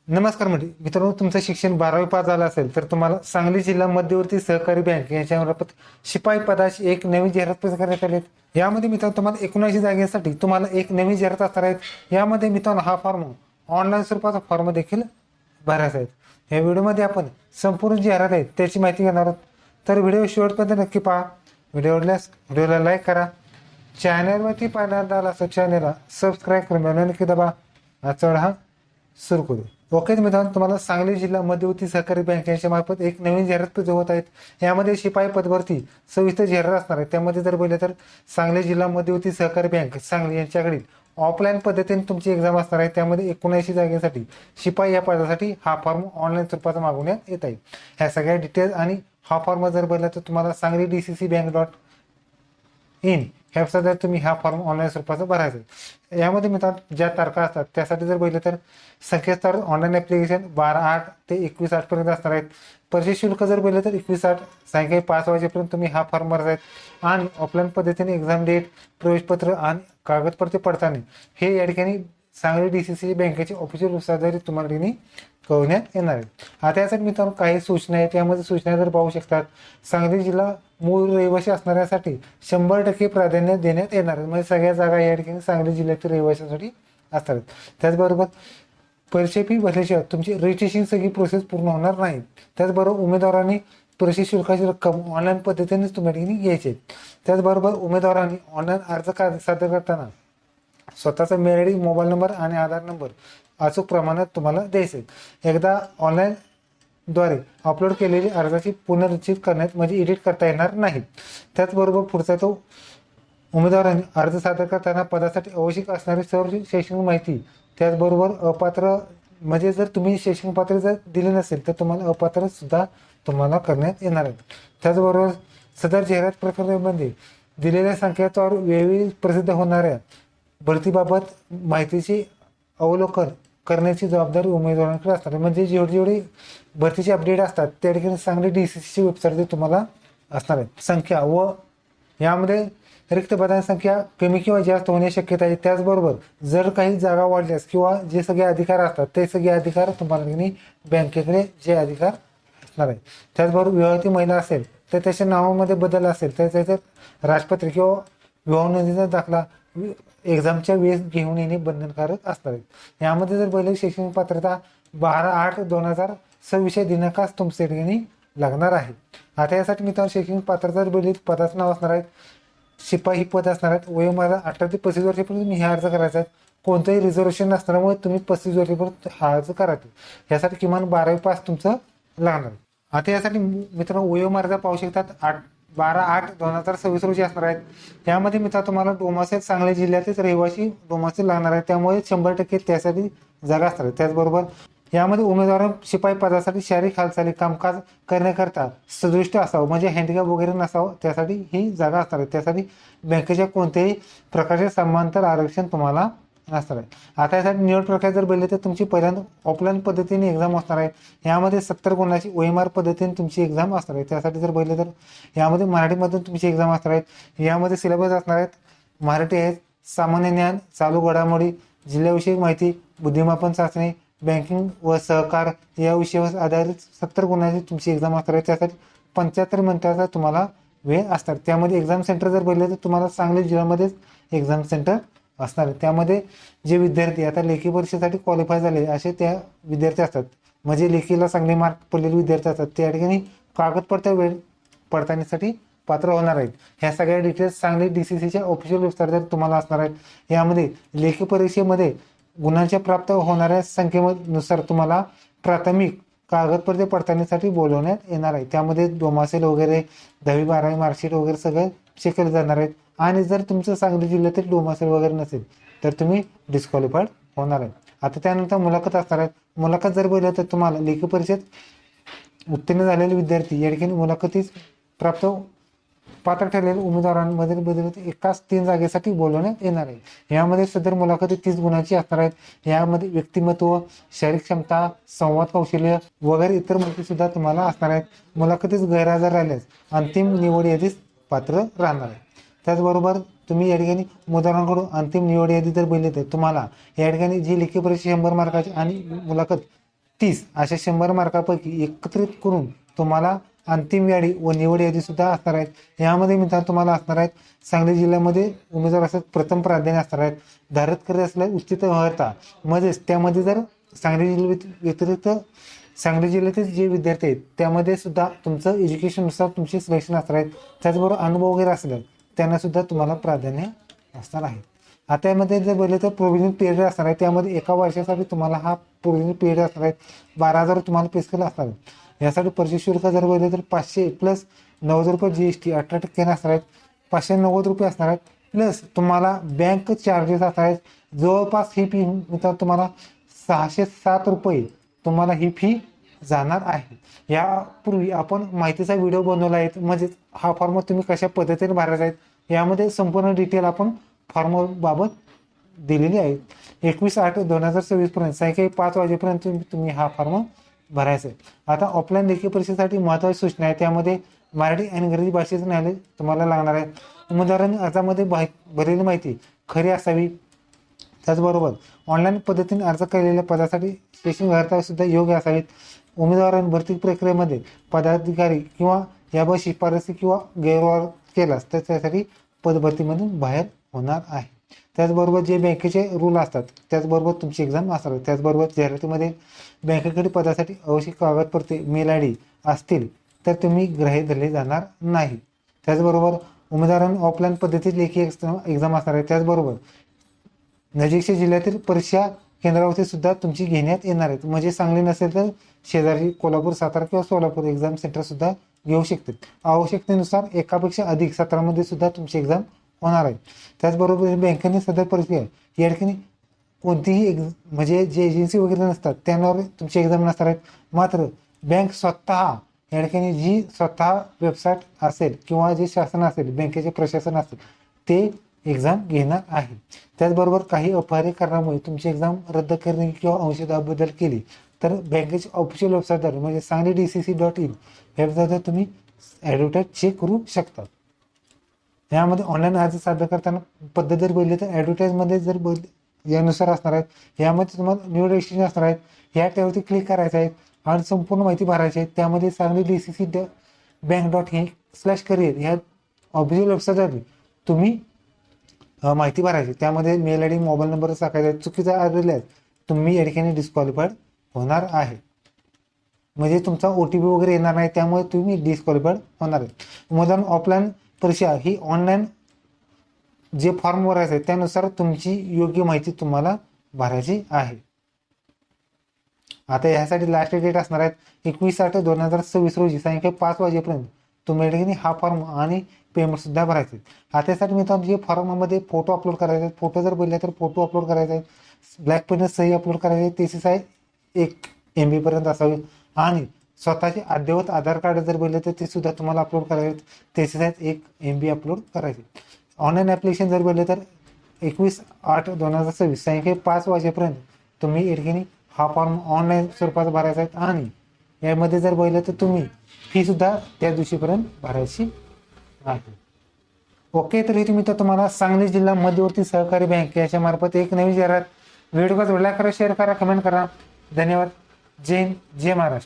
नमस्कार मित्रांनो, तुमचं शिक्षण 12वी पास झालं असेल तर तुम्हाला सांगली जिल्हा मध्यवर्ती सहकारी बँक यांच्यामार्फत शिपाई पदाची एक नवी जाहिरात प्रसिद्ध करण्यात आली आहे। यामध्ये मित्रांनो तुम्हाला 79 जागेसाठी तुम्हाला एक नवी जाहिरात असणार आहे। यामध्ये मित्रांनो हा फॉर्म ऑनलाईन स्वरूपाचा फॉर्म देखील भरायचा आहे। या व्हिडिओमध्ये आपण संपूर्ण जाहिरात आहे त्याची माहिती घेणार आहोत, तर व्हिडिओ शेवटपर्यंत नक्की पहा। व्हिडिओ आवडल्यास व्हिडिओला लाईक करा, चॅनलवरती पहिल्यांदा आला असं चॅनलला सबस्क्राईब करून बेल नक्की दाबा। हा सुरू करू। ओके मित्रांनो, तुम्हाला सांगली जिल्हा मध्यवर्ती सहकारी बँक यांच्या मार्फत एक नवीन जाहिरात प्रसिद्ध होत आहेत। यामध्ये शिपाई पदभरती सविस्तर जाहिरात असणार आहे। त्यामध्ये जर बोलले तर सांगली जिल्हा मध्यवर्ती सहकारी बँक सांगली यांच्याकडील ऑफलाईन पद्धतीने तुमची एक्झाम असणार आहे। त्यामध्ये 79 जागेसाठी शिपाई या पदासाठी हा फॉर्म ऑनलाईन स्वरूपात मागवण्यात येत आहे। ह्या सगळ्या डिटेल्स आणि हा फॉर्म जर बोलला तर तुम्हाला सांगली DCC.bank.in ह्या जर तुम्ही हा फॉर्म ऑनलाईन स्वरूपाचा भरायचा आहे। यामध्ये मित्रांनो ज्या तारखा असतात त्यासाठी जर बघितलं तर संकेतस्थळ ऑनलाईन ॲप्लिकेशन 12/8 ते 21/8 पर्यंत असणार आहेत। प्रवेश शुल्क जर बघितलं तर 21/8 सायंकाळी 5 वाजेपर्यंत तुम्ही हा फॉर्म भरायचा आहे। आणि ऑफलाईन पद्धतीने एक्झाम डेट, प्रवेशपत्र आणि कागदपत्रे पडताळणी हे या ठिकाणी सांगली DCC बँकेचे ऑफिशियल वेबसाईटद्वारे तुम्हाला ठिकाणी कळवण्यात येणार आहे। आता यासाठी मित्रांनो काही सूचना आहेत, त्यामध्ये सूचना जर पाहू शकतात। सांगली जिल्हा मूळ रहिवासी असणाऱ्यासाठी 100% प्राधान्य देण्यात येणार आहे। म्हणजे सगळ्या जागा या ठिकाणी सांगली जिल्ह्यातील रहिवाशांसाठी असतात। त्याचबरोबर परीक्षा फी भरल्याशिवाय तुमची रजिस्ट्रेशन सगळी प्रोसेस पूर्ण होणार नाही। त्याचबरोबर उमेदवारांनी परीक्षा शुल्काची रक्कम ऑनलाईन पद्धतीनेच तुम्हाला ठिकाणी घ्यायची आहे। त्याचबरोबर उमेदवारांनी ऑनलाईन अर्ज सादर करताना स्वतःचा मेल आयडी, मोबाईल नंबर आणि आधार नंबर अचूक प्रमाणात तुम्हाला द्यायचे। एकदा ऑनलाईन द्वारे अपलोड केलेली अर्जाची पुनरुच्चित करण्यात म्हणजे एडिट करता येणार नाही। त्याचबरोबर पुढचा तो उमेदवारांनी अर्ज सादर करताना पदासाठी आवश्यक असणारी सर्व शैक्षणिक माहिती, त्याचबरोबर अपात्र म्हणजे जर तुम्ही शैक्षणिक पात्र जर दिले नसेल तर तुम्हाला अपात्र सुद्धा तुम्हाला करण्यात येणार आहे। त्याचबरोबर सदर जाहिरात प्रक्रियेमध्ये दिलेल्या संकेतावर वेळोवेळी प्रसिद्ध होणाऱ्या भरतीबाबत माहितीचे अवलोकन करण्याची जबाबदारी उमेदवारांकडे असणार। म्हणजे जेवढी भरतीचे अपडेट असतात त्या ठिकाणी सांगली DCCची वेबसाईट तुम्हाला असणार आहे। संख्या व यामध्ये रिक्त पदांची संख्या कमी किंवा जास्त होण्याची शक्यता आहे। त्याचबरोबर जर काही जागा वाढल्यास किंवा जे सगळे अधिकार असतात ते सगळे अधिकार तुम्हाला बँकेकडे जे अधिकार असणार आहे। त्याचबरोबर विवाहित महिला असेल तर त्याच्या नावामध्ये बदल असेल तर त्याच्यात राजपत्र किंवा विवाह नोंदणीचा दाखला एक्झामच्या वेळेस घेऊन येणे बंधनकारक असणार आहे। यामध्ये जर पहिले शैक्षणिक पात्रता 12/8/2026 दिनांकास तुमच्या ठिकाणी लागणार आहे। आता यासाठी मित्रांनो शैक्षणिक पात्रता जर पदाचं नाव असणार आहे, शिपाई ही पद असणार आहेत। वयोमर्यादा 18 ते 35 वर्षापर्यंत तुम्ही हे अर्ज करायचा आहे। कोणतंही रिझर्वेशन नसल्यामुळे तुम्ही 35 वर्षापर्यंत हा अर्ज करायचा। यासाठी किमान 12वी पास तुमचं लागणार आहे। आता यासाठी मित्रांनो वयोमर्यादा पाहू शकतात 12/8/2026 रोजी असणार आहेत। यामध्ये मित्रांनो तुम्हाला डोमासेल सांगली जिल्ह्यातील रहिवासी डोमासेल लागणार आहे, त्यामुळे 100% त्यासाठी जागा असणार आहे। त्याचबरोबर यामध्ये उमेदवार शिपाई पदासाठी शारीरिक हालचाली कामकाज करण्याकरता सदृष्ट असावं म्हणजे हँडिकॅप वगैरे नसावं, त्यासाठी ही जागा असणार आहे। त्यासाठी बँकेच्या कोणत्याही प्रकारचे समांतर आरक्षण तुम्हाला असणार आहे। आता यासाठी निवड प्रक्रिया जर बघितली तर तुमची पहिल्यांदा ऑफलाईन पद्धतीने एक्झाम असणार आहे। यामध्ये 70 गुणाची OMR पद्धतीने तुमची एक्झाम असणार आहे। त्यासाठी जर बघितलं तर यामध्ये मराठीमधून तुमची एक्झाम असणार आहेत। यामध्ये सिलेबस असणार आहेत मराठी आहेत, सामान्य ज्ञान, चालू घडामोडी, जिल्ह्याविषयक माहिती, बुद्धिमापन चाचणी, बँकिंग व सहकार या विषयावर आधारित 70 गुणाची तुमची एक्झाम असणार आहे। त्यासाठी 75 मिनिटाचा तुम्हाला वेळ असणार। त्यामध्ये एक्झाम सेंटर जर बघितलं तर तुम्हाला सांगली जिल्ह्यामध्येच एक्झाम सेंटर असणार आहे। त्यामध्ये जे विद्यार्थी आता लेखी परीक्षेसाठी क्वालिफाय झाले असे त्या विद्यार्थी असतात, म्हणजे लेखीला चांगले मार्क पडलेले विद्यार्थी असतात, त्या ठिकाणी कागदपत्र वेळ पडताळणीसाठी पात्र होणार आहेत। ह्या सगळ्या डिटेल्स सांगली DCCच्या ऑफिशियल वेबसाईटवर तुम्हाला असणार आहेत। यामध्ये लेखी परीक्षेमध्ये गुणांच्या प्राप्त होणाऱ्या संख्येनुसार तुम्हाला प्राथमिक कागदपत्रे पडताळणीसाठी बोलवण्यात येणार आहे। त्यामध्ये डोमासेल वगैरे 10वी 12वी मार्कशीट वगैरे सगळं चेक केले जाणार आहेत। आणि जर तुमचं सांगली जिल्ह्यातील डोमासेल वगैरे नसेल तर तुम्ही डिस्क्वालिफाईड होणार आहे। आता त्यानंतर मुलाखत असणार आहे। मुलाखत जर बघितलं तर तुम्हाला लेखी परीक्षेत उत्तीर्ण झालेले विद्यार्थी या ठिकाणी मुलाखतीस प्राप्त पात्र ठरलेल्या उमेदवारांमध्ये बदल एकाच 3 जागेसाठी बोलवण्यात येणार आहे। यामध्ये सदर मुलाखती 30 गुणाची असणार आहेत। यामध्ये व्यक्तिमत्व, शारीरिक क्षमता, संवाद कौशल्य वगैरे इतर माहिती सुद्धा तुम्हाला असणार आहेत। मुलाखतीस गैरहजर राहिल्यास अंतिम निवड यादीस पात्र राहणार आहे। त्याचबरोबर तुम्ही या ठिकाणी उमेदवारांकडून अंतिम निवड यादी जर बघितली तर तुम्हाला या ठिकाणी जी लेखी परीक्षा 100 मार्काची आणि मुलाखत 30 अशा 100 मार्कापैकी एकत्रित करून तुम्हाला अंतिम यादी व निवड यादी सुद्धा असणार आहेत। यामध्ये मित्रांनो तुम्हाला असणार आहेत सांगली जिल्ह्यामध्ये उमेदवार असतात प्रथम प्राधान्य असणार आहेत, धारत करत असल्या उचित अर्हता म्हणजेच त्यामध्ये जर सांगली जिल्ह्या व्यतिरिक्त सांगली जिल्ह्यातील जे विद्यार्थी आहेत त्यामध्ये सुद्धा तुमचं एज्युकेशननुसार तुमचे सिलेक्शन असणार आहेत। त्याचबरोबर अनुभव वगैरे असलं त्यांना सुद्धा तुम्हाला प्राधान्य असणार आहे। आता यामध्ये जर बोलले तर प्रोव्हिजन पिरियड असणार आहे, त्यामध्ये एका वर्षासाठी तुम्हाला हा प्रोव्हिजन पिरियड असणार आहे। 12,000 तुम्हाला पे केलं असणार आहे। यासाठी परीक्षा शुल्क जर बोलले तर 500 प्लस 90 रुपये GST 18% असणार आहेत, 590 रुपये असणार आहेत, प्लस तुम्हाला बँक चार्जेस असणार आहेत। जवळपास ही फी तुम्हाला 607 रुपये तुम्हाला ही फी जाणार आहे। यापूर्वी आपण माहितीचा व्हिडिओ बनवला आहे, म्हणजे हा फॉर्म तुम्ही कशा पद्धतीने भरायचा आहे यामध्ये संपूर्ण डिटेल आपण फॉर्म बाबत दिलेली आहे। 21/8/2024 पर्यंत सायंकाळी 5 वाजेपर्यंत तुम्ही हा फॉर्म भरायचा आहे। आता ऑफलाईन लेखी परीक्षेसाठी महत्त्वाची सूचना आहे, त्यामध्ये मराठी आणि इंग्रजी भाषेचं न्यायालय तुम्हाला लागणार आहे। उमेदवारांनी अर्जामध्ये भरलेली माहिती खरी असावी, त्याचबरोबर ऑनलाईन पद्धतीने अर्ज केलेल्या पदासाठी शैक्षणिक अर्हता सुद्धा योग्य असावीत। उमेदवारांनी भरती प्रक्रियेमध्ये पदाधिकारी किंवा याबाबत शिफारसी किंवा गैरव्यवहार केलास तर त्यासाठी पदभरतीमधून बाहेर होणार आहे। त्याचबरोबर जे बँकेचे रूल असतात त्याचबरोबर तुमची एक्झाम असणार। त्याचबरोबर जाहिरातीमध्ये बँकेकडे पदासाठी आवश्यक कागदपत्रे मेल ID असतील तर तुम्ही ग्राह्य धरले जाणार नाही। त्याचबरोबर उमेदवारांनी ऑफलाईन पद्धतीत लेखी एक्झाम असणार आहे। त्याचबरोबर नजीकच्या जिल्ह्यातील परीक्षा केंद्रावरती सुद्धा तुमची घेण्यात येणार आहेत, म्हणजे सांगली नसेल तर शेजारी कोल्हापूर, सातारा किंवा सोलापूर एक्झाम सेंटर सुद्धा घेऊ शकते। आवश्यकतेनुसार एकापेक्षा अधिक सत्रामध्ये सुद्धा तुमची एक्झाम होणार आहे। त्याचबरोबर बँकेने सदर परीक्षा या ठिकाणी कोणतीही म्हणजे जे एजन्सी वगैरे नसतात त्यांवर तुमची एक्झाम नसणार आहेत, मात्र बँक स्वतः या ठिकाणी जी स्वतः वेबसाईट असेल किंवा जे शासन असेल बँकेचे प्रशासन असेल ते एक्झाम घेणार आहे। त्याचबरोबर काही अपहार्य कारणामुळे तुमची एक्झाम रद्द करणे किंवा अंशदाबद्दल केली तर बँकेची ऑफिशियल वेबसाईटद्वारे म्हणजे सांगली DCC.in वेबसाईटवर तुम्ही ॲडव्हर्टाईज चेक करू शकता। यामध्ये ऑनलाईन अर्ज सादर करताना पद्धत जर बोलली तर ॲडव्हर्टाईजमध्ये जर यानुसार असणार आहेत। यामध्ये तुम्हाला न्यू रजिस्ट्रेशन असणार आहेत, ह्या त्यावरती क्लिक करायचं आहे आणि संपूर्ण माहिती भरायची आहे। त्यामध्ये सांगली DCC.bank.in/career ह्या ऑफिशियल वेबसाईटवर तुम्ही माहिती भरायची। त्यामध्ये मेल ID मोबाईल नंबर टाकायचा आहे। चुकीचा अर्ज दिल्यास तुम्ही या ठिकाणी डिस्क्वालिफाईड होणार आहे, म्हणजे तुमचा OTP वगैरे येणार नाही, त्यामुळे तुम्ही डिस्क्वालिफाईड होणार आहे। उमेदवार ऑफलाईन परीक्षा ही ऑनलाईन जे फॉर्म भरायचे आहे त्यानुसार तुमची योग्य माहिती तुम्हाला भरायची आहे। आता यासाठी लास्ट डेट असणार आहेत 21/8/2026 रोजी सायंकाळी 5 वाजेपर्यंत तुम्ही या ठिकाणी हा फॉर्म आणि पेमेंट सुद्धा भरायचे। आता यासाठी मित्रांनो जे फॉर्ममध्ये फोटो अपलोड करायचे आहेत, फोटो जर बोलले तर फोटो अपलोड करायचे आहेत, ब्लॅक पेनने सही अपलोड करायची, त्याची साईज 1 MB पर्यंत असावी आणि स्वतःचे अद्ययावत आधार कार्ड जर बोलले तर ते सुद्धा तुम्हाला अपलोड करायचे, त्याची साईज 1 MB अपलोड करायचे। ऑनलाईन ॲप्लिकेशन जर बोलले तर 21/8/2026 सायंकाळी 5 वाजेपर्यंत तुम्ही या ठिकाणी हा फॉर्म ऑनलाईन स्वरूपात भरायचा आहे आणि यामध्ये जर बोलले तर तुम्ही फी सुद्धा त्या दिवशीपर्यंत भरायची आहे। ओके, तर हे तुम्हाला सांगली जिल्हा मध्यवर्ती सहकारी बँक याच्या मार्फत एक नवीन जाहिरात व्हिडिओ लाईक करा, शेअर करा, कमेंट करा। धन्यवाद। जय हिंद, जय महाराष्ट्र।